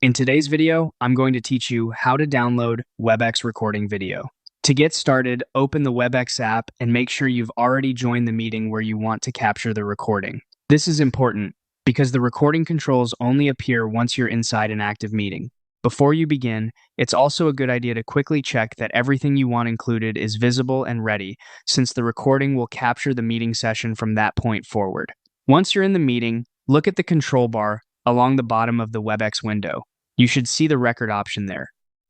In today's video, I'm going to teach you how to download Webex recording video. To get started, open the Webex app and make sure you've already joined the meeting where you want to capture the recording. This is important because the recording controls only appear once you're inside an active meeting. Before you begin, it's also a good idea to quickly check that everything you want included is visible and ready, since the recording will capture the meeting session from that point forward. Once you're in the meeting, look at the control bar along the bottom of the Webex window. You should see the record option there.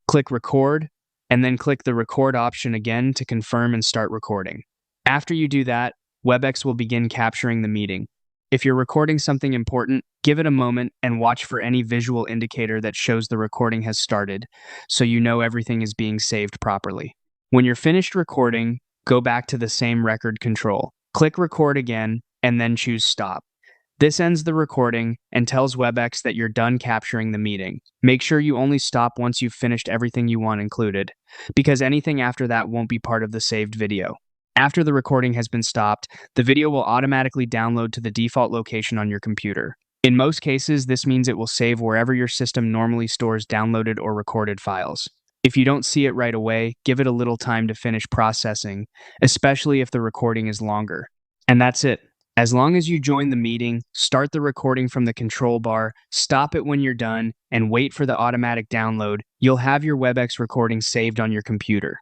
Click record, and then click the record option again to confirm and start recording. After you do that, Webex will begin capturing the meeting. If you're recording something important, give it a moment and watch for any visual indicator that shows the recording has started, so you know everything is being saved properly. When you're finished recording, go back to the same record control. Click record again, and then choose stop. This ends the recording and tells Webex that you're done capturing the meeting. Make sure you only stop once you've finished everything you want included, because anything after that won't be part of the saved video. After the recording has been stopped, the video will automatically download to the default location on your computer. In most cases, this means it will save wherever your system normally stores downloaded or recorded files. If you don't see it right away, give it a little time to finish processing, especially if the recording is longer. And that's it. As long as you join the meeting, start the recording from the control bar, stop it when you're done, and wait for the automatic download, you'll have your Webex recording saved on your computer.